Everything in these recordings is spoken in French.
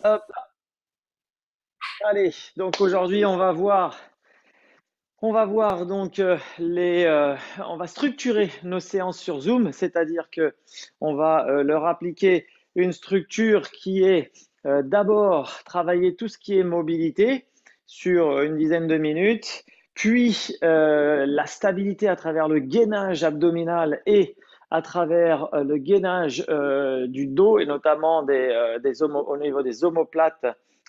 Hop, allez, donc aujourd'hui on va voir donc on va structurer nos séances sur Zoom, c'est-à-dire que on va leur appliquer une structure qui est d'abord travailler tout ce qui est mobilité sur une dizaine de minutes, puis la stabilité à travers le gainage abdominal et à travers le gainage du dos et notamment au niveau des omoplates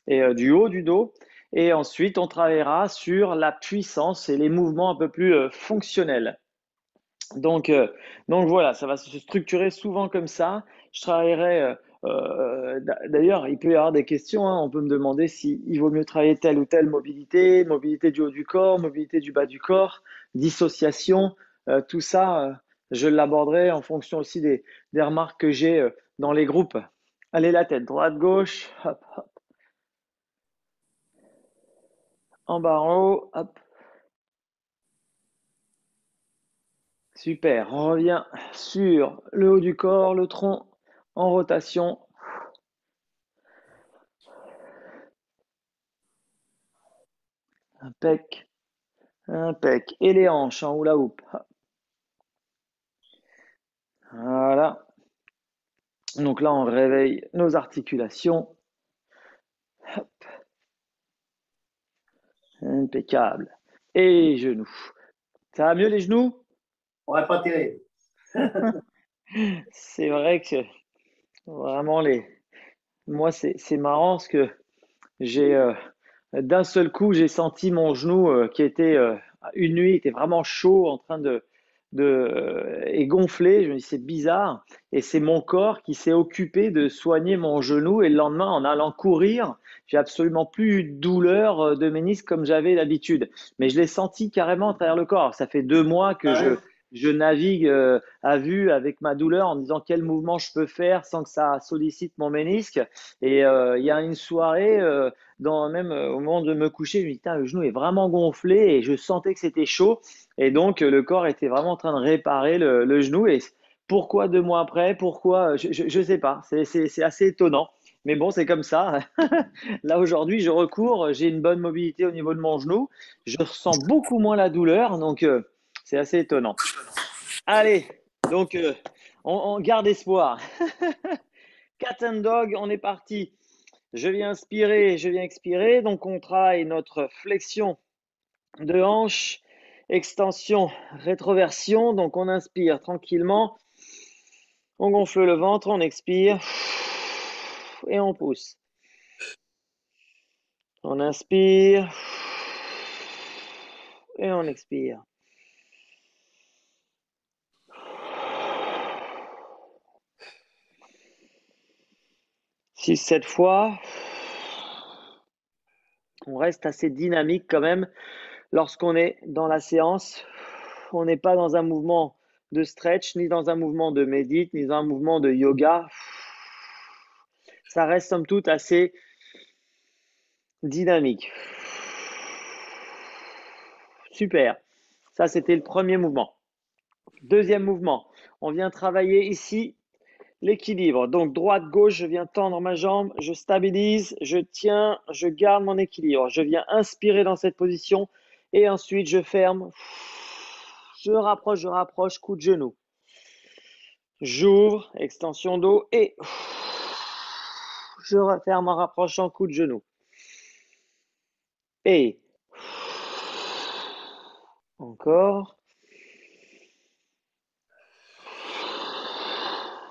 et du haut du dos. Et ensuite, on travaillera sur la puissance et les mouvements un peu plus fonctionnels. Donc, euh, donc voilà, ça va se structurer souvent comme ça. Je travaillerai. D'ailleurs, il peut y avoir des questions, hein. On peut me demander s'il vaut mieux travailler telle ou telle mobilité, mobilité du haut du corps, mobilité du bas du corps, dissociation, tout ça, je l'aborderai en fonction aussi des remarques que j'ai dans les groupes. Allez, la tête, droite, gauche, hop, hop, en bas, en haut, hop. Super, on revient sur le haut du corps, le tronc en rotation. Impec, impec. Et les hanches en hula hoop. Voilà. Donc là, on réveille nos articulations. Impeccable. Et genoux. Ça va mieux les genoux? Ouais, pas terrible. C'est vrai que vraiment moi, c'est marrant parce que j'ai d'un seul coup, j'ai senti mon genou qui était une nuit, était vraiment chaud, en train et gonflé. Je me dis c'est bizarre, et c'est mon corps qui s'est occupé de soigner mon genou. Et le lendemain, en allant courir, j'ai absolument plus eu de douleur de ménisque comme j'avais l'habitude. Mais je l'ai senti carrément à travers le corps. Ça fait 2 mois que Ah je ouais? je navigue à vue avec ma douleur en me disant quel mouvement je peux faire sans que ça sollicite mon ménisque. Et il y a une soirée. Même au moment de me coucher, je me dis, le genou est vraiment gonflé et je sentais que c'était chaud. Et donc, le corps était vraiment en train de réparer le genou. Et pourquoi 2 mois après? Pourquoi? Je sais pas. C'est assez étonnant. Mais bon, c'est comme ça. Là, aujourd'hui, je recours. J'ai une bonne mobilité au niveau de mon genou. Je ressens beaucoup moins la douleur. Donc, c'est assez étonnant. Allez, donc, on garde espoir. Cat and dog, on est parti. Je viens inspirer, je viens expirer. Donc, on travaille notre flexion de hanche, extension, rétroversion. Donc, on inspire tranquillement. On gonfle le ventre, on expire et on pousse. On inspire et on expire. 6, 7 fois. On reste assez dynamique quand même lorsqu'on est dans la séance. On n'est pas dans un mouvement de stretch, ni dans un mouvement de médite, ni dans un mouvement de yoga. Ça reste somme toute assez dynamique. Super. Ça, c'était le premier mouvement. Deuxième mouvement, on vient travailler ici l'équilibre. Donc droite-gauche, je viens tendre ma jambe, je stabilise, je tiens, je garde mon équilibre. Je viens inspirer dans cette position et ensuite je ferme. Je rapproche, coup de genou. J'ouvre, extension dos et je referme en rapprochant, coup de genou. Et encore.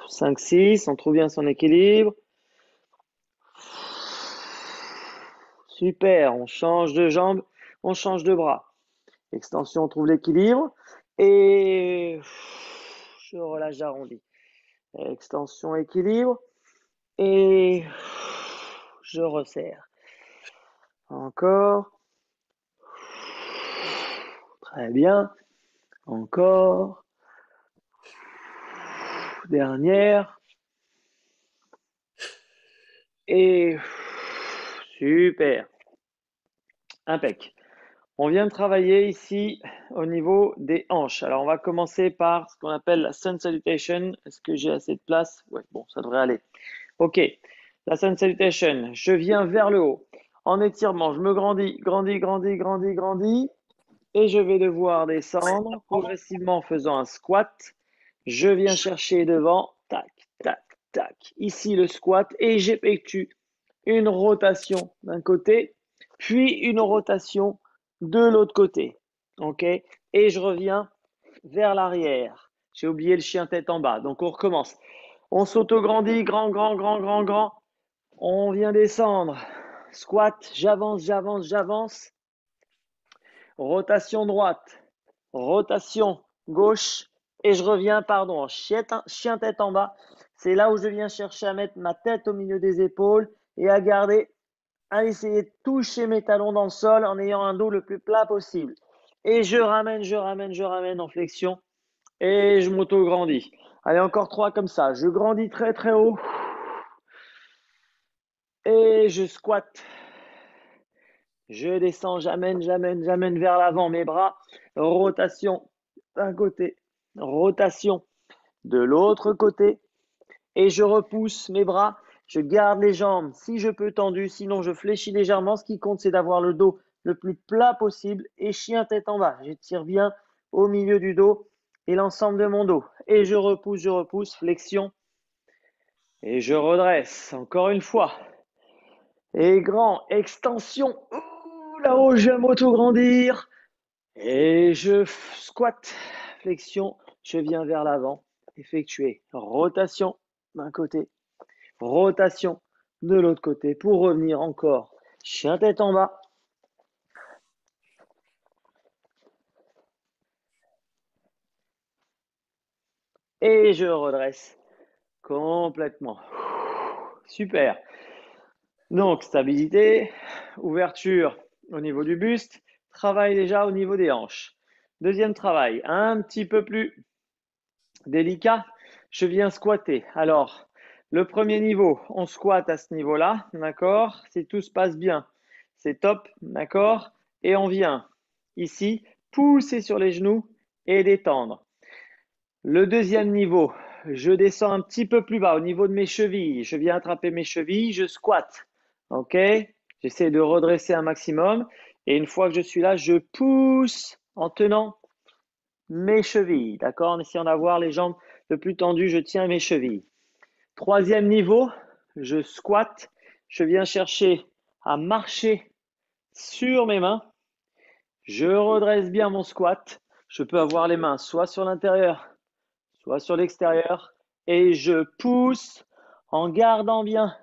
5, 6, on trouve bien son équilibre. Super, on change de jambe, on change de bras. Extension, on trouve l'équilibre. Et je relâche, j'arrondis. Extension, équilibre. Et je resserre. Encore. Très bien. Encore. Dernière. Et super. Impec. On vient de travailler ici au niveau des hanches. Alors, on va commencer par ce qu'on appelle la sun salutation. Est-ce que j'ai assez de place? Ouais, bon, ça devrait aller. Ok. La Sun Salutation. Je viens vers le haut. En étirement, je me grandis, grandis, grandis, grandis, grandis. Et je vais devoir descendre progressivement en faisant un squat. Je viens chercher devant. Tac, tac, tac. Ici le squat. Et j'effectue une rotation d'un côté, puis une rotation de l'autre côté. OK? Et je reviens vers l'arrière. J'ai oublié le chien tête en bas. Donc on recommence. On s'auto-grandit, grand, grand, grand, grand, grand. On vient descendre. Squat, j'avance, j'avance, j'avance. Rotation droite, rotation gauche. Et je reviens, pardon, chien tête en bas. C'est là où je viens chercher à mettre ma tête au milieu des épaules et à garder, à essayer de toucher mes talons dans le sol en ayant un dos le plus plat possible. Et je ramène, je ramène, je ramène en flexion. Et je m'auto-grandis. Allez, encore 3 comme ça. Je grandis très très haut. Et je squatte. Je descends, j'amène, j'amène, j'amène vers l'avant mes bras. Rotation d'un côté, rotation de l'autre côté. Et je repousse mes bras. Je garde les jambes si je peux tendues. Sinon, je fléchis légèrement. Ce qui compte, c'est d'avoir le dos le plus plat possible. Et chien tête en bas. J'étire bien au milieu du dos et l'ensemble de mon dos. Et je repousse, flexion. Et je redresse. Encore une fois. Et grand, extension. Ouh, là-haut, je vais m'auto-grandir. Et je squatte, flexion. Je viens vers l'avant. Effectuer rotation d'un côté, rotation de l'autre côté pour revenir encore. Chien tête en bas. Et je redresse complètement. Super. Donc, stabilité, ouverture au niveau du buste, travail déjà au niveau des hanches. Deuxième travail, un petit peu plus délicat, je viens squatter. Alors, le premier niveau, on squatte à ce niveau-là, d'accord? Si tout se passe bien, c'est top, d'accord? Et on vient ici pousser sur les genoux et détendre. Le deuxième niveau, je descends un petit peu plus bas au niveau de mes chevilles. Je viens attraper mes chevilles, je squatte. OK? J'essaie de redresser un maximum. Et une fois que je suis là, je pousse en tenant mes chevilles. D'accord? En essayant d'avoir les jambes le plus tendues, je tiens mes chevilles. Troisième niveau, je squatte. Je viens chercher à marcher sur mes mains. Je redresse bien mon squat. Je peux avoir les mains soit sur l'intérieur, soit sur l'extérieur. Et je pousse en gardant bien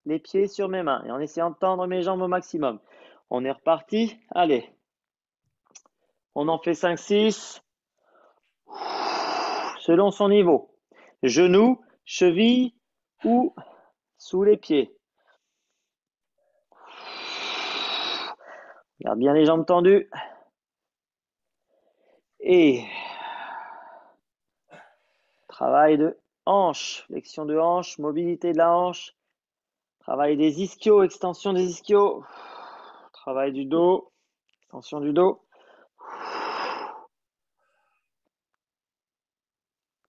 les pieds sur mes mains et en essayant de tendre mes jambes au maximum. On est reparti. Allez. On en fait 5-6. Selon son niveau. Genoux, cheville ou sous les pieds. Garde bien les jambes tendues. Et travail de hanche, flexion de hanche, mobilité de la hanche. Travail des ischios, extension des ischios. Travail du dos, extension du dos.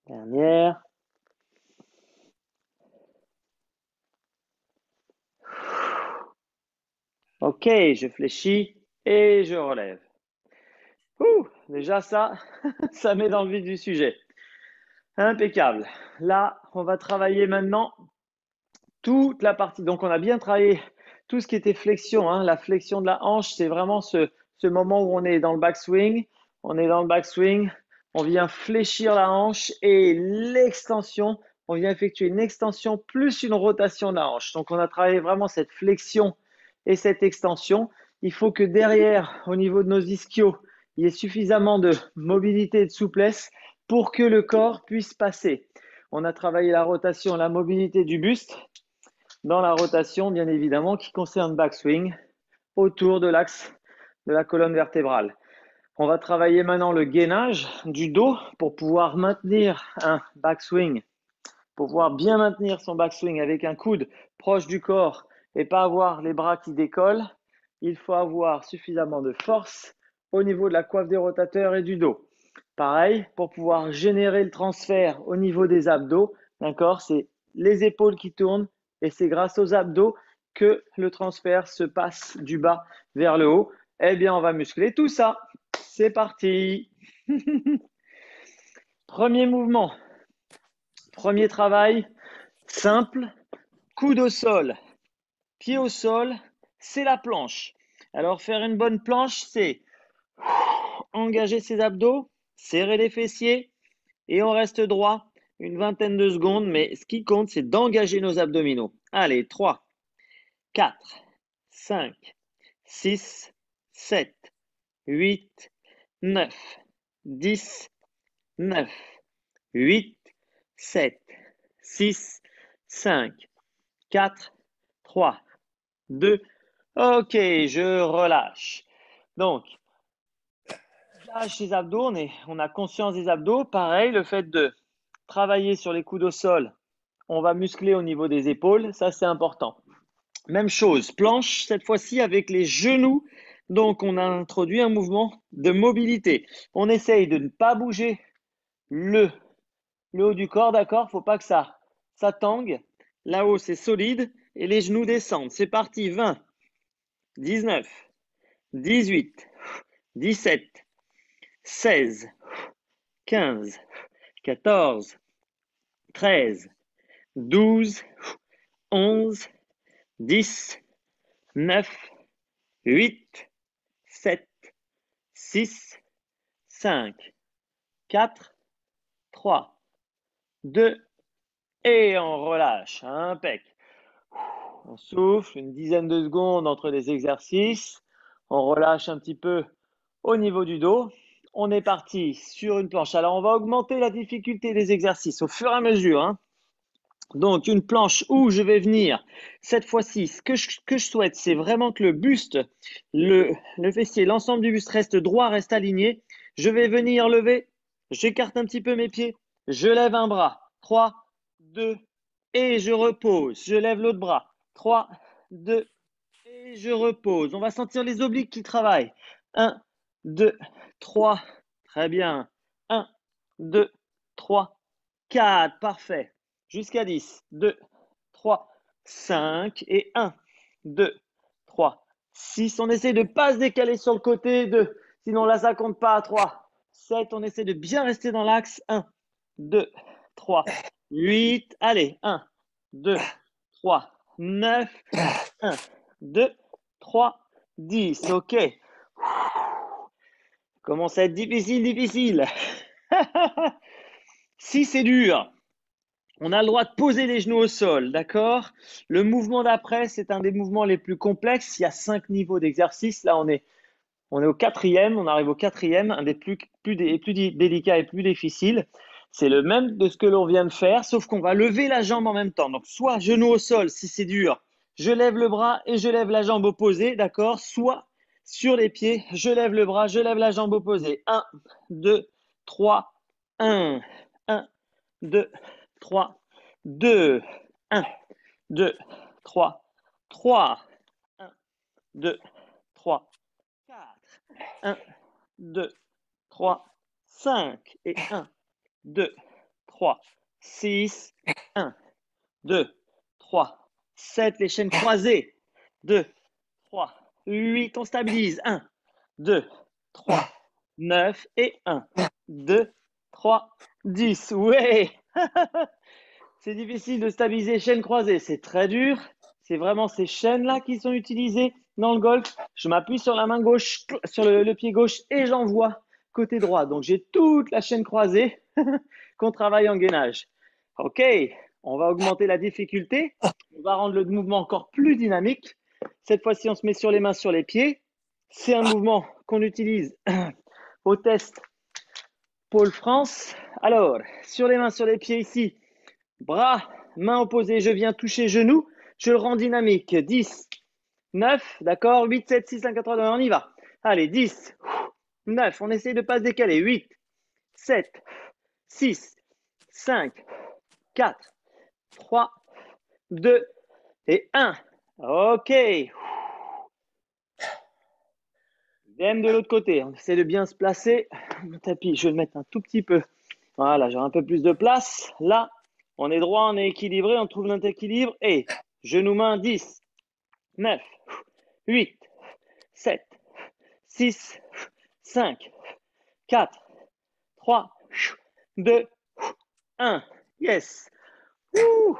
Dernière. Ok, je fléchis et je relève. Déjà ça, ça met dans le vif du sujet. Impeccable. Là, on va travailler maintenant toute la partie. Donc, on a bien travaillé tout ce qui était flexion. Hein. La flexion de la hanche, c'est vraiment ce moment où on est dans le backswing. On est dans le backswing. On vient fléchir la hanche et l'extension. On vient effectuer une extension plus une rotation de la hanche. Donc, on a travaillé vraiment cette flexion et cette extension. Il faut que derrière, au niveau de nos ischios, il y ait suffisamment de mobilité et de souplesse pour que le corps puisse passer. On a travaillé la rotation, la mobilité du buste dans la rotation, bien évidemment, qui concerne backswing autour de l'axe de la colonne vertébrale. On va travailler maintenant le gainage du dos pour pouvoir maintenir un backswing, pour pouvoir bien maintenir son backswing avec un coude proche du corps et pas avoir les bras qui décollent. Il faut avoir suffisamment de force au niveau de la coiffe des rotateurs et du dos. Pareil, pour pouvoir générer le transfert au niveau des abdos, d'accord, c'est les épaules qui tournent et c'est grâce aux abdos que le transfert se passe du bas vers le haut. Eh bien, on va muscler tout ça. C'est parti. Premier mouvement, premier travail, simple, coude au sol, pied au sol, c'est la planche. Alors, faire une bonne planche, c'est engager ses abdos, serrer les fessiers et on reste droit une vingtaine de secondes. Mais ce qui compte, c'est d'engager nos abdominaux. Allez, 3, 4, 5, 6, 7, 8, 9, 10, 9, 8, 7, 6, 5, 4, 3, 2. Ok, je relâche. Donc, lâche les abdos, on a conscience des abdos. Pareil, le fait de travailler sur les coudes au sol, on va muscler au niveau des épaules, ça c'est important. Même chose, planche, cette fois-ci avec les genoux. Donc, on a introduit un mouvement de mobilité. On essaye de ne pas bouger le haut du corps, d'accord? Faut pas que ça tangue. Là-haut, c'est solide et les genoux descendent. C'est parti, 20, 19, 18, 17, 16, 15, 14, 13, 12, 11, 10, 9, 8, 7, 6, 5, 4, 3, 2 et on relâche. Impec. On souffle une dizaine de secondes entre les exercices. On relâche un petit peu au niveau du dos. On est parti sur une planche. Alors, on va augmenter la difficulté des exercices au fur et à mesure, hein. Donc, une planche où je vais venir, cette fois-ci, ce que je souhaite, c'est vraiment que le buste, le fessier, l'ensemble du buste reste droit, reste aligné. Je vais venir lever, j'écarte un petit peu mes pieds, je lève un bras. 3, 2, et je repose. Je lève l'autre bras. 3, 2, et je repose. On va sentir les obliques qui travaillent. 1, 2, 3, très bien. 1, 2, 3, 4, parfait. Jusqu'à 10, 2, 3, 5 et 1, 2, 3, 6. On essaie de ne pas se décaler sur le côté. 2, sinon là, ça ne compte pas. 3, 7. On essaie de bien rester dans l'axe. 1, 2, 3, 8. Allez, 1, 2, 3, 9. 1, 2, 3, 10. OK. Commence à être difficile. Si c'est dur, on a le droit de poser les genoux au sol, d'accord? Le mouvement d'après, c'est un des mouvements les plus complexes. Il y a 5 niveaux d'exercice. Là, on est au quatrième, on arrive au quatrième, un des plus délicats et plus difficiles. C'est le même de ce que l'on vient de faire, sauf qu'on va lever la jambe en même temps. Donc, soit genou au sol, si c'est dur, je lève le bras et je lève la jambe opposée, d'accord? Soit sur les pieds, je lève le bras, je lève la jambe opposée. 1, 2, 3, 1, 1, 2, 3, 2, 1, 2, 3, 3, 1, 2, 3, 4, 1, 2, 3, 5 et 1, 2, 3, 6, 1, 2, 3, 7, les chaînes croisées, 2, 3, 8, on stabilise, 1, 2, 3, 9 et 1, 2, 3, 10. Ouais. C'est difficile de stabiliser chaînes croisées, c'est très dur. C'est vraiment ces chaînes-là qui sont utilisées dans le golf. Je m'appuie sur la main gauche, sur le pied gauche et j'envoie côté droit. Donc, j'ai toute la chaîne croisée qu'on travaille en gainage. OK, on va augmenter la difficulté. On va rendre le mouvement encore plus dynamique. Cette fois-ci, on se met sur les mains, sur les pieds. C'est un mouvement qu'on utilise au test Pôle France. Alors, sur les mains, sur les pieds ici, bras, main opposée, je viens toucher genou, je le rends dynamique. 10, 9, d'accord, 8, 7, 6, 5, 4, 3, 2, on y va. Allez, 10, 9, on essaye de ne pas se décaler. 8, 7, 6, 5, 4, 3, 2 et 1. OK. Idem de l'autre côté. On essaie de bien se placer. Le tapis, je vais le mettre un tout petit peu. Voilà, j'ai un peu plus de place. Là, on est droit, on est équilibré, on trouve notre équilibre et Genou main, 10, 9, 8, 7, 6, 5, 4, 3, 2, 1. Yes. Ouh.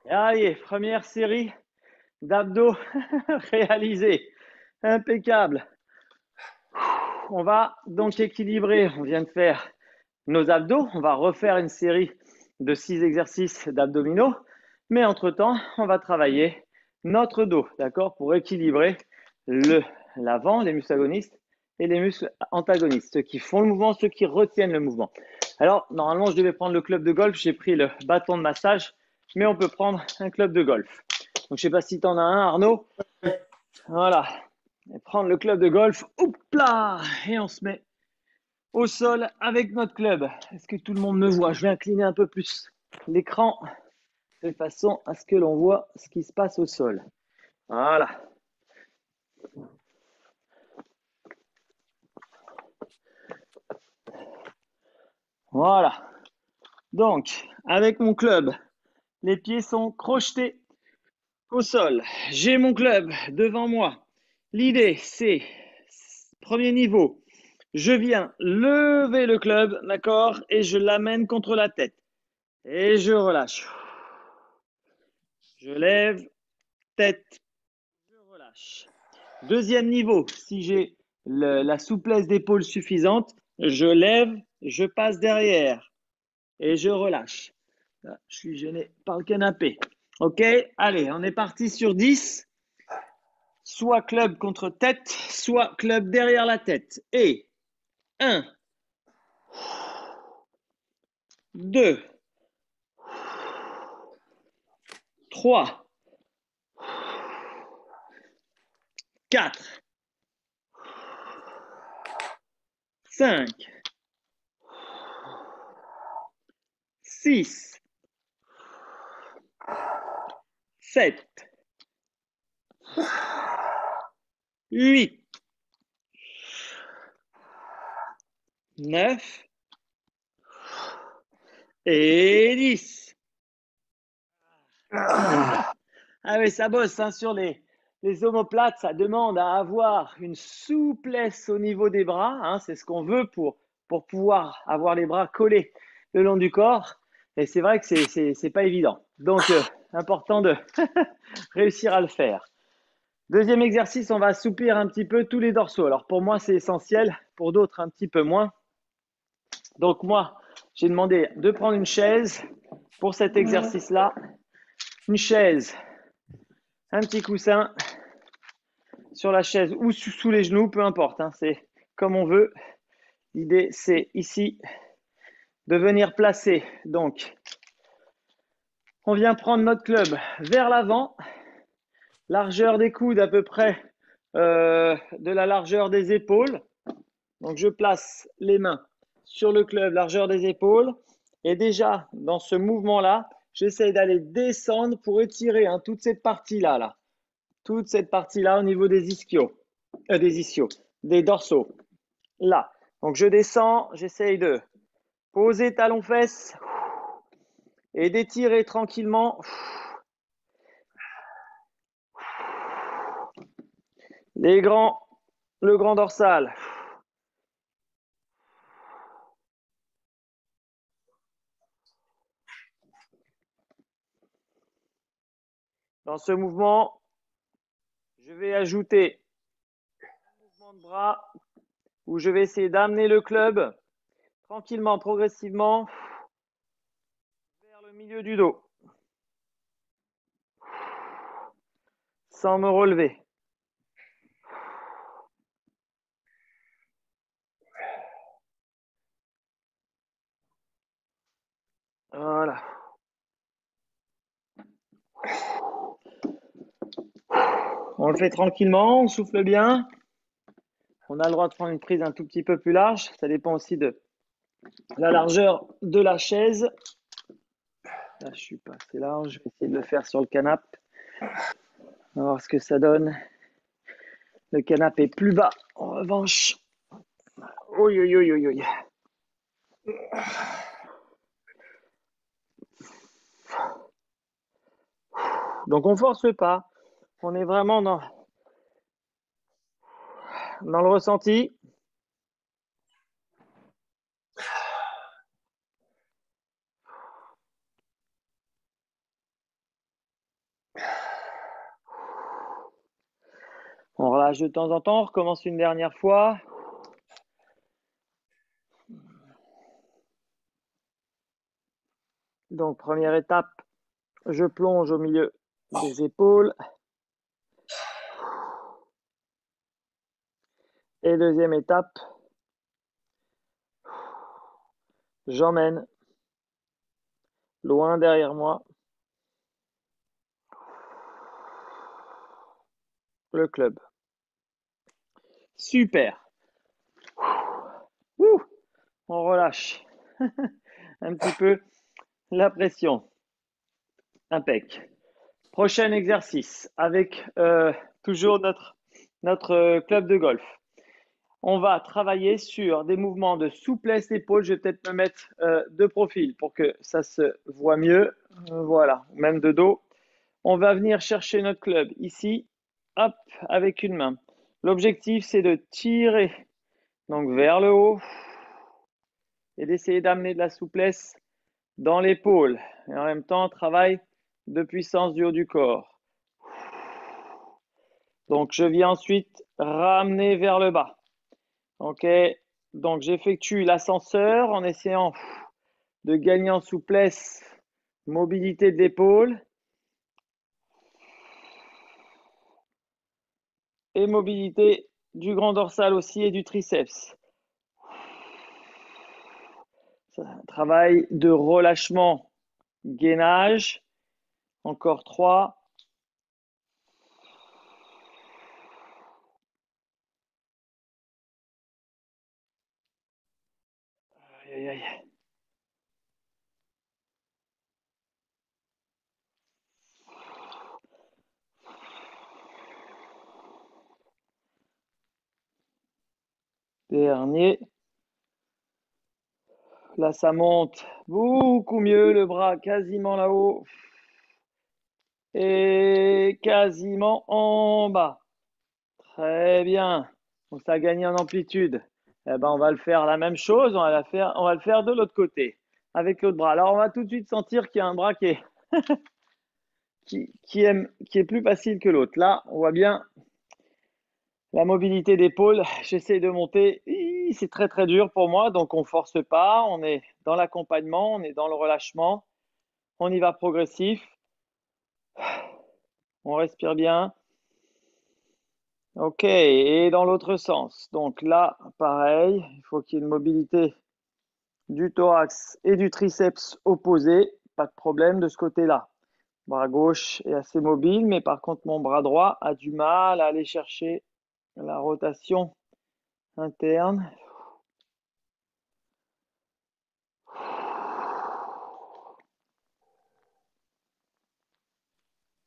Allez, première série d'abdos réalisée. Impeccable. On va donc équilibrer. On vient de faire nos abdos. On va refaire une série de 6 exercices d'abdominaux. Mais entre-temps, on va travailler notre dos, d'accord, pour équilibrer l'avant, les muscles agonistes et les muscles antagonistes, ceux qui font le mouvement, ceux qui retiennent le mouvement. Alors, normalement, je devais prendre le club de golf. J'ai pris le bâton de massage, mais on peut prendre un club de golf. Donc, je ne sais pas si tu en as un, Arnaud. Voilà. Et prendre le club de golf. Hop là. Et on se met au sol avec notre club. Est-ce que tout le monde me voit? Je vais incliner un peu plus l'écran de façon à ce que l'on voit ce qui se passe au sol. Voilà. Voilà. Donc, avec mon club, les pieds sont crochetés au sol. J'ai mon club devant moi. L'idée, c'est, premier niveau, je viens lever le club, d'accord, et je l'amène contre la tête. Et je relâche. Je lève, tête, je relâche. Deuxième niveau, si j'ai la souplesse d'épaule suffisante, je lève, je passe derrière et je relâche. Là, je suis gêné par le canapé. Ok, allez, on est parti sur 10. Soit club contre tête, soit club derrière la tête. Et 1, 2, 3, 4, 5, 6, 7, 8, 9 et 10. Ah oui, ça bosse hein, sur les omoplates, ça demande à avoir une souplesse au niveau des bras. Hein, c'est ce qu'on veut pour pouvoir avoir les bras collés le long du corps. Et c'est vrai que c'est pas évident. Donc, important de réussir à le faire. Deuxième exercice, on va assouplir un petit peu tous les dorsaux. Alors pour moi, c'est essentiel, pour d'autres un petit peu moins. Donc moi, j'ai demandé de prendre une chaise pour cet exercice-là. Une chaise, un petit coussin sur la chaise ou sous les genoux, peu importe, hein, c'est comme on veut. L'idée, c'est ici de venir placer. Donc, on vient prendre notre club vers l'avant, largeur des coudes à peu près de la largeur des épaules. Donc, je place les mains sur le club, largeur des épaules. Et déjà, dans ce mouvement-là, j'essaie d'aller descendre pour étirer hein, toute cette partie-là. Là. Toute cette partie-là au niveau des ischios, des dorsaux. Là. Donc, je descends, j'essaye de poser talons-fesses et d'étirer tranquillement le grand dorsal. Dans ce mouvement, je vais ajouter un mouvement de bras où je vais essayer d'amener le club tranquillement, progressivement vers le milieu du dos sans me relever. Voilà. On le fait tranquillement, on souffle bien. On a le droit de prendre une prise un tout petit peu plus large. Ça dépend aussi de la largeur de la chaise. Là, je suis pas assez large. Je vais essayer de le faire sur le canapé. On va voir ce que ça donne. Le canapé est plus bas. En revanche, oui, oui, oui, oui, oui. Donc, on ne force pas. On est vraiment dans le ressenti. On relâche de temps en temps. On recommence une dernière fois. Donc, première étape, je plonge au milieu des épaules. Et deuxième étape, j'emmène loin derrière moi le club. Super. On relâche un petit peu la pression. Impec. Prochain exercice avec toujours notre club de golf. On va travailler sur des mouvements de souplesse d'épaule. Je vais peut-être me mettre de profil pour que ça se voit mieux. Voilà, même de dos. On va venir chercher notre club ici, hop, avec une main. L'objectif, c'est de tirer donc vers le haut et d'essayer d'amener de la souplesse dans l'épaule. Et en même temps, travail de puissance du haut du corps. Donc, je viens ensuite ramener vers le bas. OK. Donc, j'effectue l'ascenseur en essayant de gagner en souplesse, mobilité de l'épaule et mobilité du grand dorsal aussi et du triceps. C'est un travail de relâchement, gainage. Encore 3. Aïe, aïe, aïe. Dernier. Là, ça monte beaucoup mieux, le bras quasiment là-haut et quasiment en bas. Très bien. Donc, ça a gagné en amplitude. Eh ben, on va le faire la même chose. On va le faire de l'autre côté avec l'autre bras. Alors, on va tout de suite sentir qu'il y a un bras qui est plus facile que l'autre. Là, on voit bien la mobilité d'épaule. J'essaie de monter. C'est très, très dur pour moi. Donc, on force pas. On est dans l'accompagnement. On est dans le relâchement. On y va progressif. On respire bien. OK. Et dans l'autre sens. Donc là, pareil. Il faut qu'il y ait une mobilité du thorax et du triceps opposé. Pas de problème de ce côté-là. Bras gauche est assez mobile, mais par contre, mon bras droit a du mal à aller chercher la rotation interne.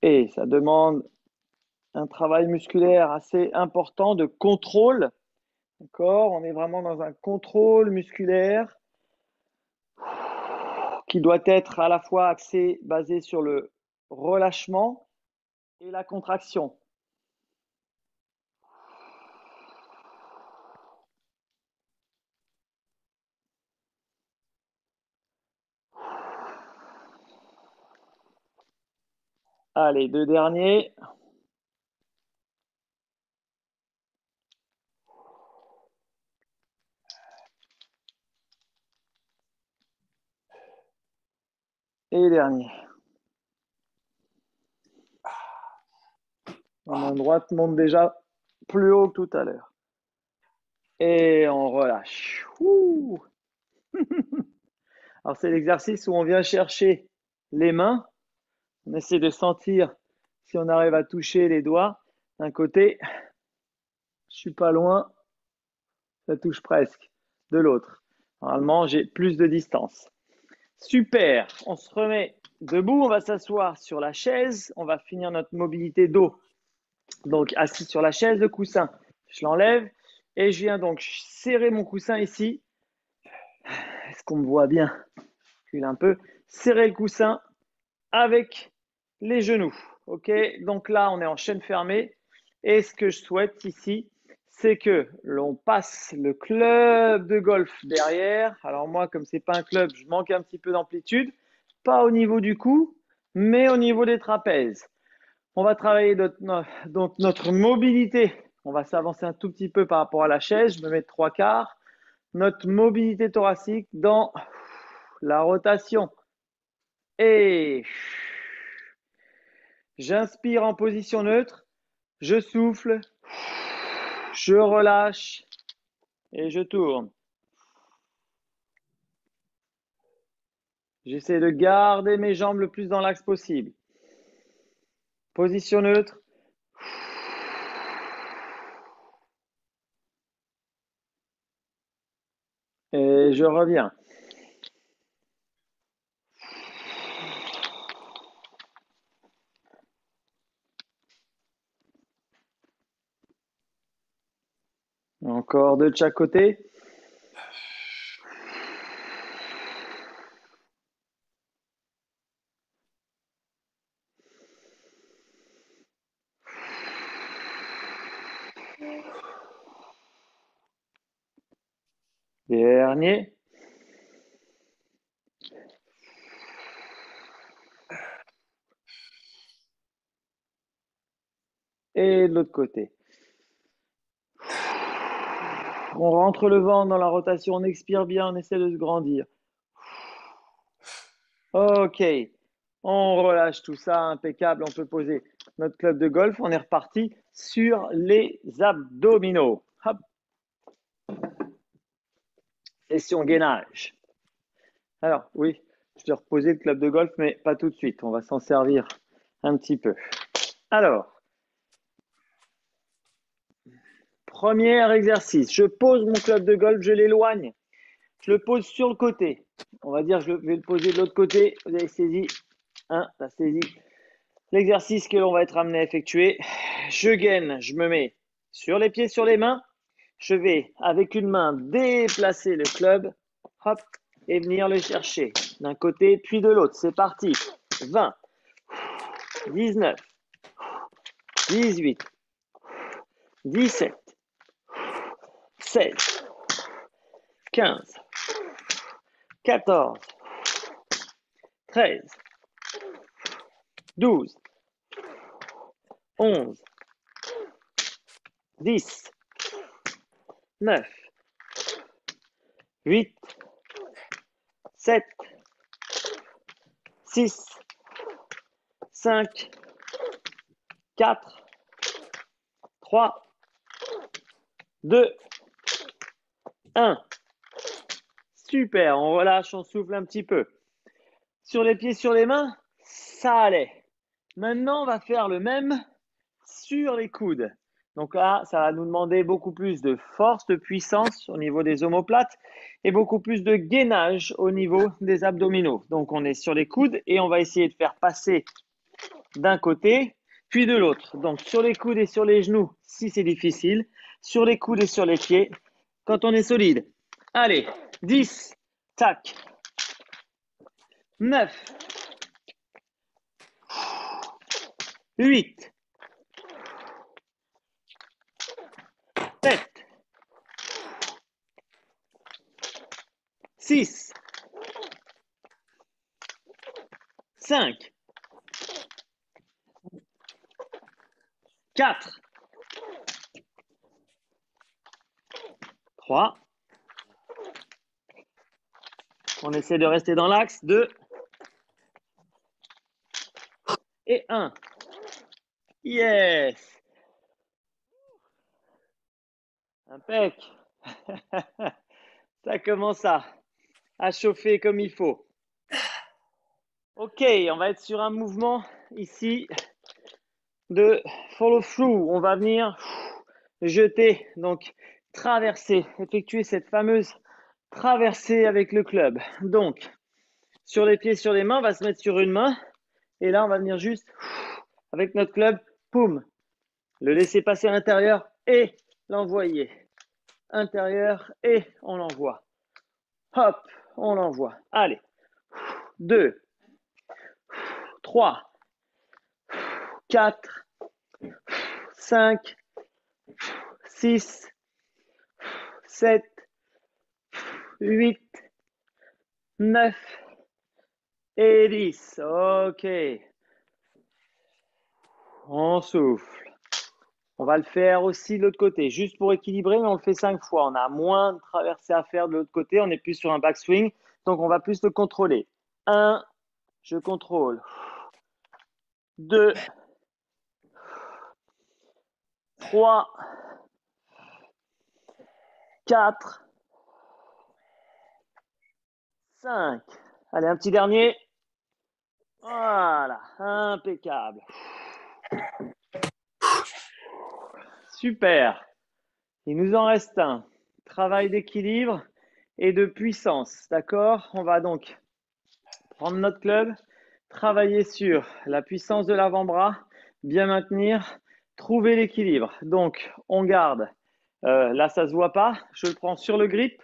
Et ça demande un travail musculaire assez important de contrôle. D'accord? On est vraiment dans un contrôle musculaire qui doit être à la fois axé, basé sur le relâchement et la contraction. Allez, 2 derniers. Et dernier. La main droite monte déjà plus haut que tout à l'heure. Et on relâche. Alors, c'est l'exercice où on vient chercher les mains. On essaie de sentir si on arrive à toucher les doigts d'un côté. Je suis pas loin. Ça touche presque de l'autre. Normalement, j'ai plus de distance. Super. On se remet debout. On va s'asseoir sur la chaise. On va finir notre mobilité dos. Donc, assis sur la chaise, le coussin, je l'enlève et je viens donc serrer mon coussin ici. Est-ce qu'on me voit bien? Je recule un peu. Serrer le coussin avec les genoux. Ok, donc là, on est en chaîne fermée. Et ce que je souhaite ici, c'est que l'on passe le club de golf derrière. Alors moi, comme c'est pas un club, je manque un petit peu d'amplitude. Pas au niveau du cou, mais au niveau des trapèzes. On va travailler donc notre mobilité. On va s'avancer un tout petit peu par rapport à la chaise. Je me mets de 3/4. Notre mobilité thoracique dans la rotation. Et j'inspire en position neutre. Je souffle. Je relâche. Et je tourne. J'essaie de garder mes jambes le plus dans l'axe possible. Position neutre. Et je reviens. Encore deux de chaque côté. Dernier. Et de l'autre côté. On rentre le ventre dans la rotation, on expire bien, on essaie de se grandir. Ok, on relâche tout ça, impeccable. On peut poser notre club de golf. On est reparti sur les abdominaux. Hop. Session gainage. Alors, oui, je vais reposer le club de golf, mais pas tout de suite. On va s'en servir un petit peu. Alors, premier exercice. Je pose mon club de golf, je l'éloigne. Je le pose sur le côté. On va dire, je vais le poser de l'autre côté. Vous avez saisi. T'as saisi l'exercice que l'on va être amené à effectuer. Je gaine, je me mets sur les pieds, sur les mains. Je vais, avec une main, déplacer le club. Hop, et venir le chercher d'un côté puis de l'autre. C'est parti. 20, 19, 18, 17, 16, 15, 14, 13, 12, 11, 10, 9, 8, 7, 6, 5, 4, 3, 2, 1. Super, on relâche, on souffle un petit peu. Sur les pieds, sur les mains, ça allait. Maintenant, on va faire le même sur les coudes. Donc là, ça va nous demander beaucoup plus de force, de puissance au niveau des omoplates et beaucoup plus de gainage au niveau des abdominaux. Donc on est sur les coudes et on va essayer de faire passer d'un côté puis de l'autre. Donc sur les coudes et sur les genoux, si c'est difficile. Sur les coudes et sur les pieds, quand on est solide. Allez, 10, tac. 9, 8, 7, 6, 5, 4, 3. On essaie de rester dans l'axe. 2 et 1. Yes. Impec. Ça commence à chauffer comme il faut. Ok, on va être sur un mouvement ici de follow through. On va venir jeter, donc traverser, effectuer cette fameuse traversée avec le club. Donc, sur les pieds, sur les mains, on va se mettre sur une main. Et là, on va venir juste avec notre club, poum, le laisser passer à l'intérieur et l'envoyer. Intérieur et on l'envoie. Hop, on l'envoie. Allez, 2, 3, 4, 5, 6, 7, 8, 9 et 10. Ok. On souffle. On va le faire aussi de l'autre côté, juste pour équilibrer, mais on le fait 5 fois. On a moins de traversées à faire de l'autre côté. On est plus sur un backswing, donc on va plus le contrôler. 1, je contrôle. 2, 3, 4, 5. Allez, un petit dernier. Voilà, impeccable. Super. Il nous en reste un. Travail d'équilibre et de puissance. D'accord? On va donc prendre notre club, travailler sur la puissance de l'avant-bras, bien maintenir, trouver l'équilibre. Donc, on garde. Là, ça ne se voit pas. Je le prends sur le grip,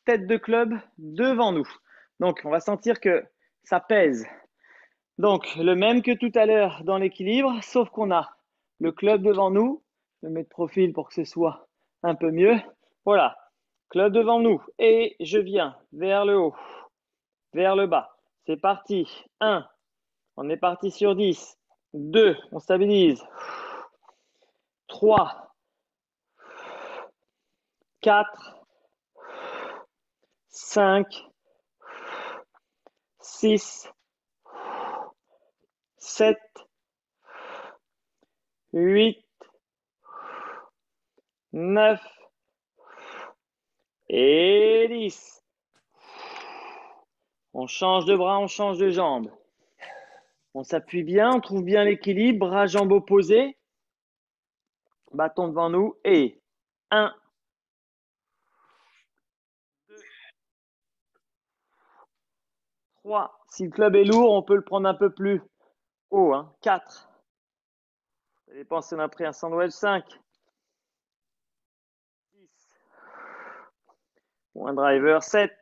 tête de club devant nous. Donc, on va sentir que ça pèse. Donc, le même que tout à l'heure dans l'équilibre, sauf qu'on a le club devant nous. Je vais mettre profil pour que ce soit un peu mieux. Voilà, club devant nous. Et je viens vers le haut, vers le bas. C'est parti. 1, on est parti sur 10. 2, on stabilise. 3, 4, 5, 6, 7, 8, 9 et 10. On change de bras, on change de jambes. On s'appuie bien, on trouve bien l'équilibre, bras, jambes opposés. Bâton devant nous et 1, 2, 3. Si le club est lourd, on peut le prendre un peu plus haut. 4. Ça dépend si on a pris un sandwich. 5, 6. Ou un driver. 7,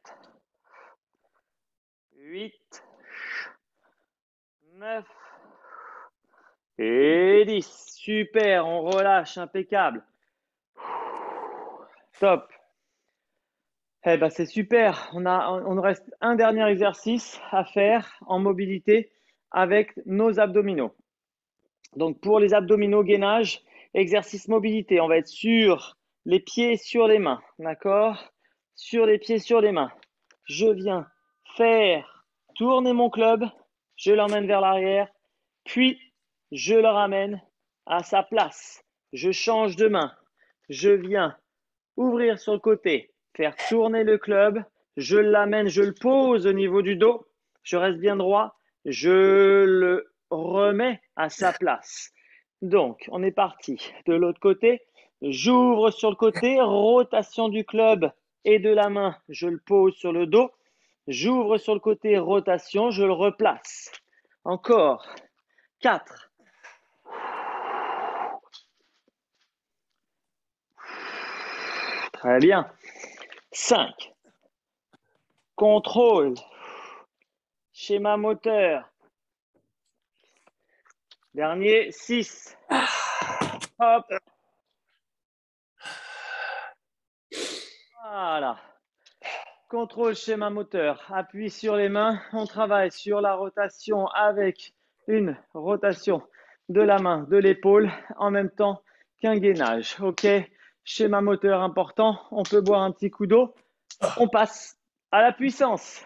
8, 9 et 10. Super, on relâche, impeccable. Top. Eh ben, c'est super. On reste un dernier exercice à faire en mobilité avec nos abdominaux. Donc, pour les abdominaux gainage, exercice mobilité, on va être sur les pieds, sur les mains. D'accord? Sur les pieds, sur les mains. Je viens faire tourner mon club. Je l'emmène vers l'arrière. Puis, je le ramène à sa place. Je change de main. Je viens ouvrir sur le côté, faire tourner le club, je l'amène, je le pose au niveau du dos, je reste bien droit, je le remets à sa place. Donc, on est parti de l'autre côté, j'ouvre sur le côté, rotation du club et de la main, je le pose sur le dos, j'ouvre sur le côté, rotation, je le replace. Encore, 4. Très bien. 5. Contrôle. Schéma moteur. Dernier, 6. Hop. Voilà. Contrôle schéma moteur. Appuie sur les mains. On travaille sur la rotation avec une rotation de la main, de l'épaule, en même temps qu'un gainage. OK. Schéma moteur important. On peut boire un petit coup d'eau. On passe à la puissance.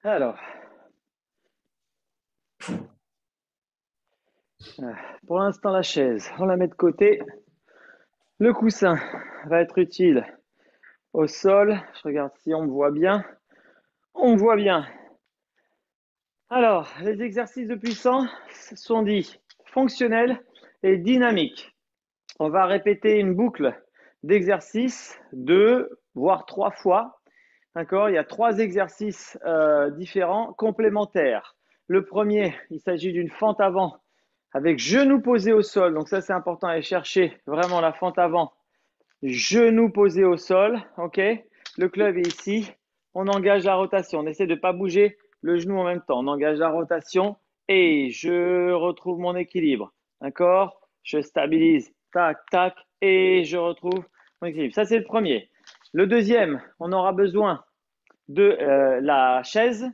Alors, pour l'instant, la chaise, on la met de côté. Le coussin va être utile au sol. Je regarde si on me voit bien. On me voit bien. Alors, les exercices de puissance sont dits fonctionnels et dynamiques. On va répéter une boucle d'exercices 2, voire 3 fois. D'accord? Il y a 3 exercices différents, complémentaires. Le premier, il s'agit d'une fente avant avec genou posé au sol. Donc ça, c'est important, aller chercher vraiment la fente avant. Genou posé au sol. OK? Le club est ici. On engage la rotation. On essaie de ne pas bouger le genou en même temps. On engage la rotation et je retrouve mon équilibre. D'accord? Je stabilise. Tac, tac. Et je retrouve mon équilibre. Ça, c'est le premier. Le deuxième, on aura besoin de la chaise.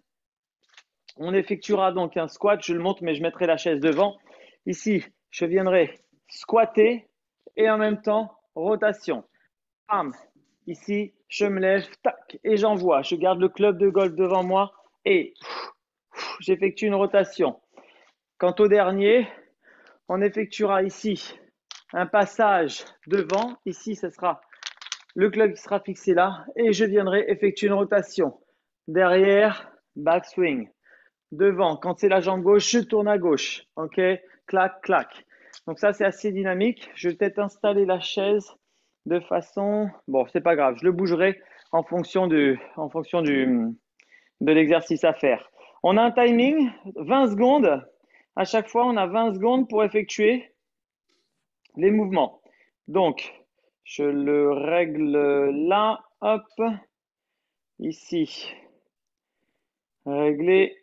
On effectuera donc un squat. Je le montre, mais je mettrai la chaise devant. Ici, je viendrai squatter et en même temps, rotation. Bam. Ici, je me lève, tac, et j'envoie. Je garde le club de golf devant moi et j'effectue une rotation. Quant au dernier, on effectuera ici un passage devant. Ici, ce sera le club qui sera fixé là et je viendrai effectuer une rotation. Derrière, backswing. Devant, quand c'est la jambe gauche, je tourne à gauche. OK? Clac, clac. Donc ça, c'est assez dynamique. Je vais peut-être installer la chaise de façon… Bon, c'est pas grave. Je le bougerai en fonction de l'exercice à faire. On a un timing, 20 secondes. À chaque fois, on a 20 secondes pour effectuer les mouvements. Donc, je le règle là. Hop. Ici. Régler.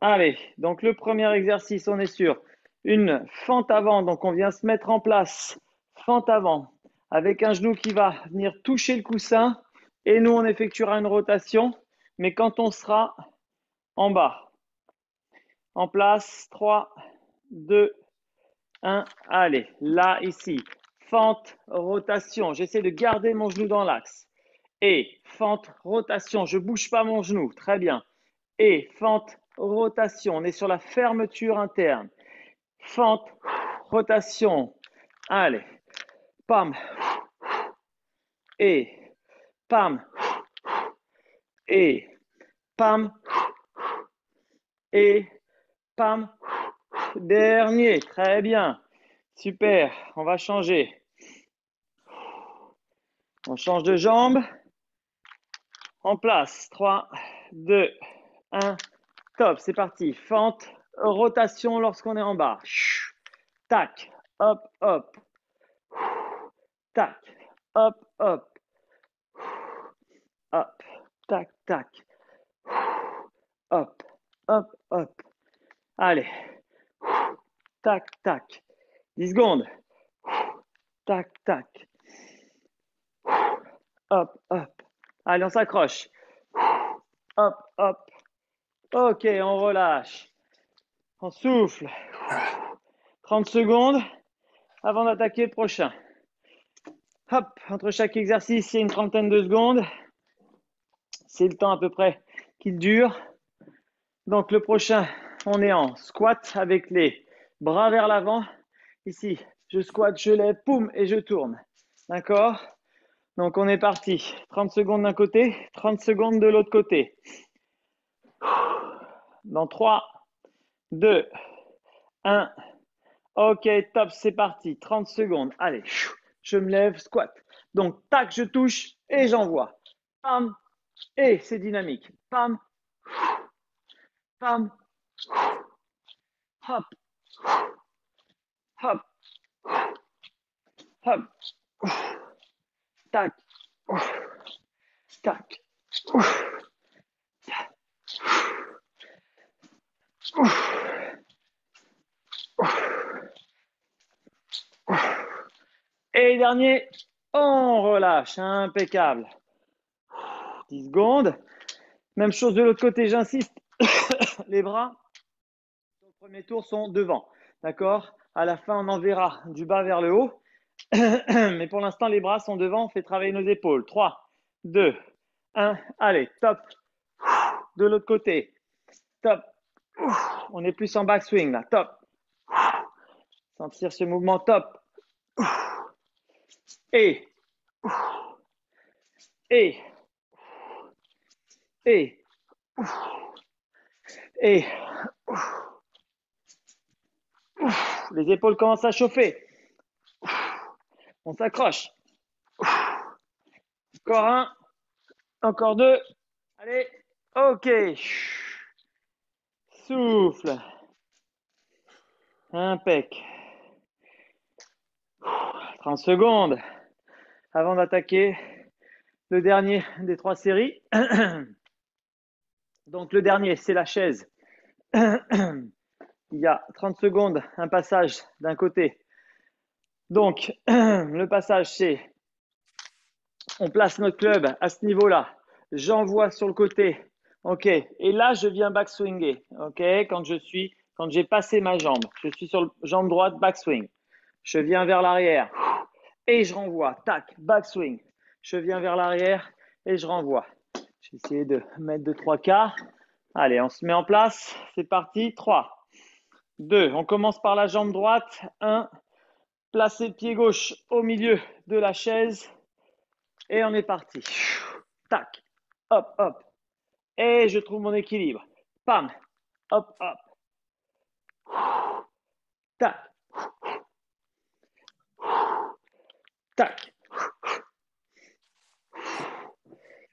Allez, donc le premier exercice, on est sur une fente avant. Donc, on vient se mettre en place, fente avant, avec un genou qui va venir toucher le coussin. Et nous, on effectuera une rotation, mais quand on sera en bas. En place, 3, 2, 1. Allez, là, ici, fente, rotation. J'essaie de garder mon genou dans l'axe. Et fente, rotation. Je ne bouge pas mon genou. Très bien. Et fente, rotation. On est sur la fermeture interne. Fente, rotation. Allez. Pam. Et pam. Et pam. Et pam. Dernier. Très bien. Super. On va changer. On change de jambe. En place. 3, 2, 1. Top. C'est parti. Fente, rotation lorsqu'on est en bas. Tac. Hop, hop. Tac. Hop, hop. Hop. Tac, tac. Hop, hop, hop. Allez. Tac, tac. 10 secondes. Tac, tac. Hop, hop. Allez, on s'accroche. Hop, hop. Ok, on relâche. On souffle. 30 secondes avant d'attaquer le prochain. Hop, entre chaque exercice, il y a une trentaine de secondes. C'est le temps à peu près qu'il dure. Donc le prochain, on est en squat avec les bras vers l'avant. Ici, je squatte, je lève, poum, et je tourne. D'accord? Donc on est parti. 30 secondes d'un côté, 30 secondes de l'autre côté. Dans 3, 2, 1. Ok, top, c'est parti. 30 secondes. Allez, je me lève, squat. Donc, tac, je touche et j'envoie. Pam, et c'est dynamique. Pam, pam, hop, hop, hop, tac, tac, et dernier, on relâche, impeccable. 10 secondes. Même chose de l'autre côté, j'insiste. Les bras, au premier tour, sont devant. D'accord? À la fin, on enverra du bas vers le haut. Mais pour l'instant, les bras sont devant. On fait travailler nos épaules. 3, 2, 1. Allez, top. De l'autre côté. Top. On est plus en backswing là. Top. Sentir ce mouvement top. Et. Et. Et. Et. Les épaules commencent à chauffer. On s'accroche. Encore un. Encore deux. Allez. OK. Souffle. Impec. 30 secondes avant d'attaquer le dernier des 3 séries. Donc le dernier, c'est la chaise. Il y a 30 secondes, un passage d'un côté. Donc le passage, c'est on place notre club à ce niveau-là. J'envoie sur le côté. OK. Et là, je viens backswinger. OK. Quand j'ai passé ma jambe, je suis sur la jambe droite, backswing. Je viens vers l'arrière et je renvoie. Tac, backswing. Je viens vers l'arrière et je renvoie. J'ai essayé de mettre de 3 quarts. Allez, on se met en place. C'est parti. 3, 2. On commence par la jambe droite. 1. Placez le pied gauche au milieu de la chaise. Et on est parti. Tac. Hop, hop. Et je trouve mon équilibre. Pam. Hop, hop. Tac. Tac.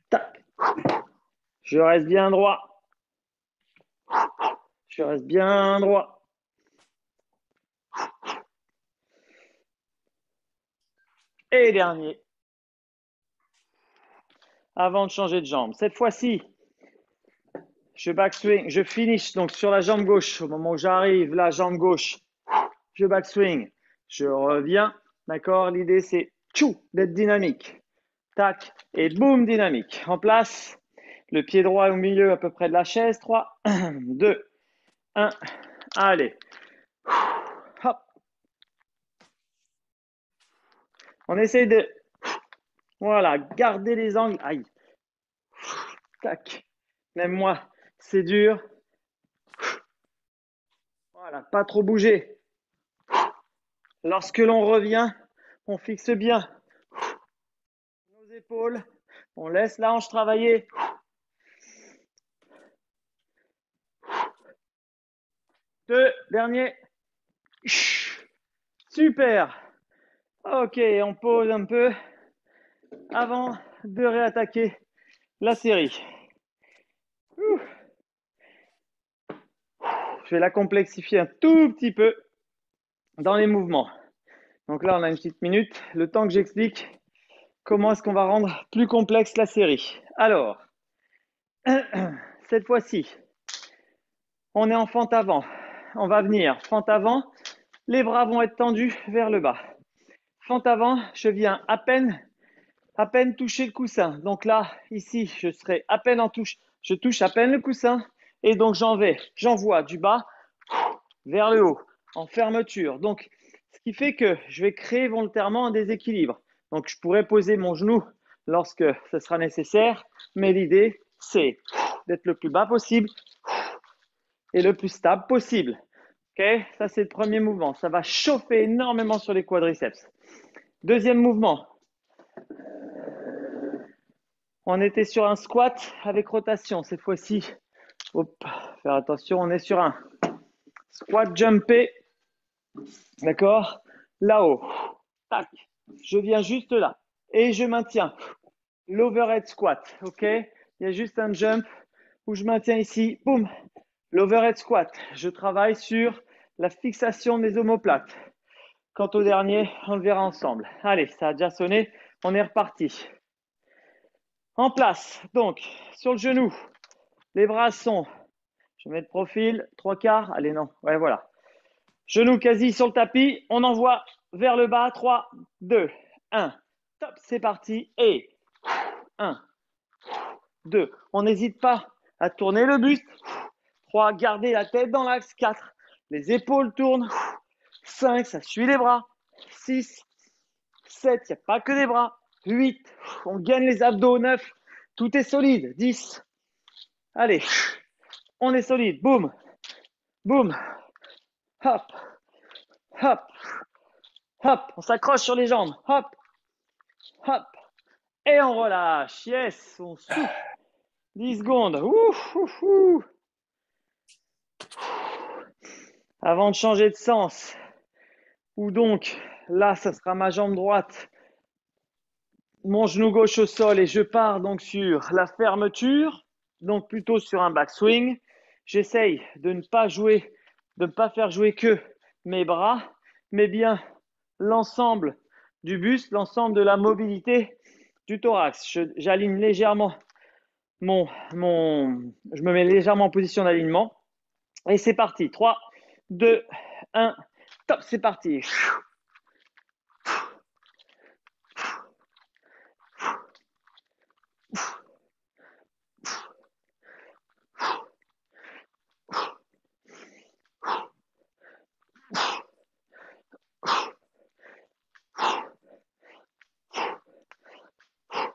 Tac. Je reste bien droit. Je reste bien droit. Et dernier. Avant de changer de jambe. Cette fois-ci, je backswing. Je finish donc sur la jambe gauche. Au moment où j'arrive, la jambe gauche, je backswing. Je reviens. D'accord? L'idée, c'est d'être dynamique. Tac. Et boum, dynamique. En place. Le pied droit au milieu à peu près de la chaise. 3, 2, 1. Allez. Hop. On essaye de, voilà, garder les angles. Aïe. Tac. Même moi, c'est dur. Voilà, pas trop bouger. Lorsque l'on revient, on fixe bien nos épaules. On laisse la hanche travailler. Deux, dernier. Super. Ok, on pose un peu avant de réattaquer la série. Je vais la complexifier un tout petit peu dans les mouvements. Donc là, on a une petite minute, le temps que j'explique comment est-ce qu'on va rendre plus complexe la série. Alors, cette fois-ci, on est en fente avant. On va venir fente avant. Les bras vont être tendus vers le bas. Fente avant, je viens à peine toucher le coussin. Donc là, ici, je serai à peine en touche. Je touche à peine le coussin. Et donc, j'envoie du bas vers le haut, en fermeture. Donc, ce qui fait que je vais créer volontairement un déséquilibre. Donc, je pourrais poser mon genou lorsque ce sera nécessaire. Mais l'idée, c'est d'être le plus bas possible et le plus stable possible. Ok, ça c'est le premier mouvement. Ça va chauffer énormément sur les quadriceps. Deuxième mouvement. On était sur un squat avec rotation. Cette fois-ci, faire attention, on est sur un squat jumpé. D'accord? Là-haut. Tac. Je viens juste là. Et je maintiens l'overhead squat. Ok? Il y a juste un jump où je maintiens ici. Boum. L'overhead squat. Je travaille sur la fixation des omoplates. Quant au dernier, on le verra ensemble. Allez, ça a déjà sonné. On est reparti. En place. Donc, sur le genou. Les bras sont, je mets de profil, 3 quarts. Allez, non. Ouais, voilà. Genou quasi sur le tapis. On envoie vers le bas. 3, 2, 1. Top, c'est parti. Et 1, 2. On n'hésite pas à tourner le buste. 3, gardez la tête dans l'axe. 4, les épaules tournent. 5, ça suit les bras. 6, 7, il n'y a pas que des bras. 8, on gagne les abdos. 9, tout est solide. 10, allez, on est solide. Boum, boum, hop, hop, hop. On s'accroche sur les jambes. Hop, hop. Et on relâche. Yes, on souffle. 10 secondes. Ouf, ouf, ouf. Avant de changer de sens, ou donc Là, ça sera ma jambe droite, mon genou gauche au sol et je pars donc sur la fermeture, donc plutôt sur un backswing. J'essaye de ne pas jouer, de ne pas faire jouer que mes bras, mais bien l'ensemble du buste, l'ensemble de la mobilité du thorax. J'aligne légèrement je me mets légèrement en position d'alignement. Et c'est parti. 3, 2, 1, top, c'est parti.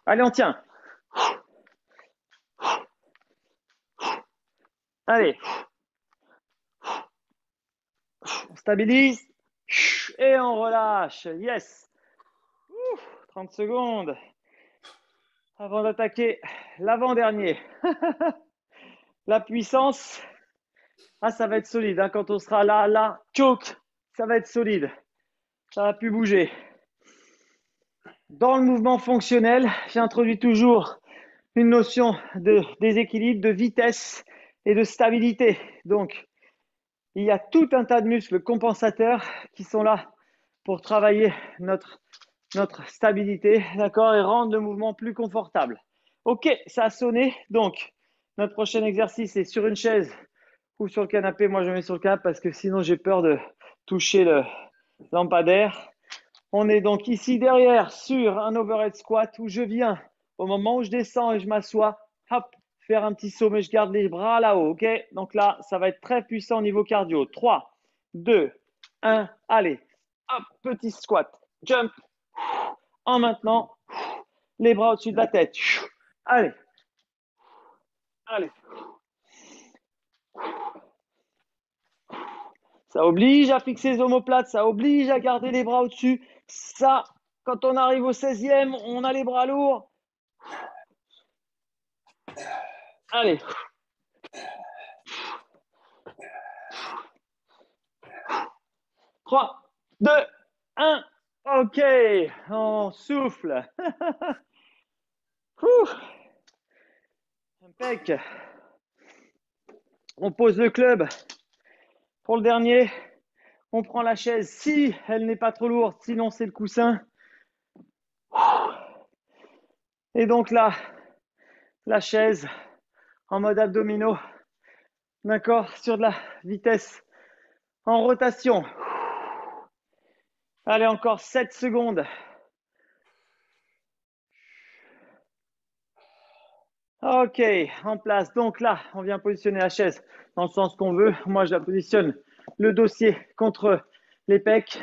Allez, on tient. Allez. On stabilise. Et on relâche. Yes. 30 secondes. Avant d'attaquer l'avant-dernier. La puissance. Ah, ça va être solide. Hein. Quand on sera là, choke. Ça va être solide. Ça va plus bouger. Dans le mouvement fonctionnel, j'introduis toujours une notion de déséquilibre, de vitesse et de stabilité. Donc, il y a tout un tas de muscles compensateurs qui sont là pour travailler notre stabilité, d'accord, et rendre le mouvement plus confortable. Ok, ça a sonné. Donc, notre prochain exercice est sur une chaise ou sur le canapé. Moi, je me mets sur le canapé parce que sinon, j'ai peur de toucher le lampadaire. On est donc ici derrière sur un overhead squat où je viens, au moment où je descends et je m'assois, hop, faire un petit saut, mais je garde les bras là-haut, ok? Donc là, ça va être très puissant au niveau cardio. 3, 2, 1, allez. Hop, petit squat, jump, en maintenant, les bras au-dessus de la tête. Allez, allez. Ça oblige à fixer les omoplates, ça oblige à garder les bras au-dessus. Ça, quand on arrive au 16e, on a les bras lourds. Allez. Trois, deux, un. Ok, on souffle. Impec. On pose le club. Pour le dernier, on prend la chaise si elle n'est pas trop lourde, sinon c'est le coussin. Et donc là, la chaise en mode abdominaux. D'accord, sur de la vitesse en rotation. Allez, encore 7 secondes. Ok, en place. Donc là, on vient positionner la chaise dans le sens qu'on veut. Moi, je la positionne le dossier contre les pecs,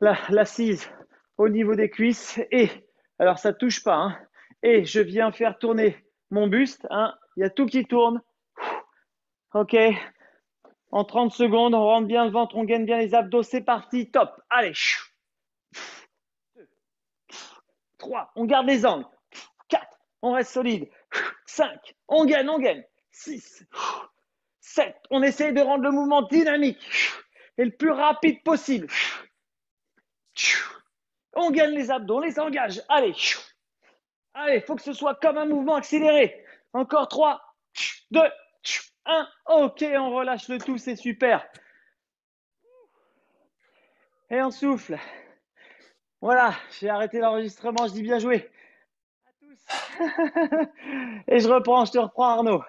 l'assise au niveau des cuisses. Et, alors ça ne touche pas. Hein, et je viens faire tourner mon buste. Hein, il y a tout qui tourne. Ok, en 30 secondes, on rentre bien le ventre, on gaine bien les abdos. C'est parti, top. Allez. 2, 3, on garde les angles. 4, on reste solide. 5, on gaine. 6, 7, on essaye de rendre le mouvement dynamique et le plus rapide possible. On gagne les abdos, on les engage. Allez, il faut que ce soit comme un mouvement accéléré. Encore 3, 2, 1. Ok, on relâche le tout, c'est super. Et on souffle. Voilà, j'ai arrêté l'enregistrement, je dis bien joué. À tous. Et je te reprends Arnaud.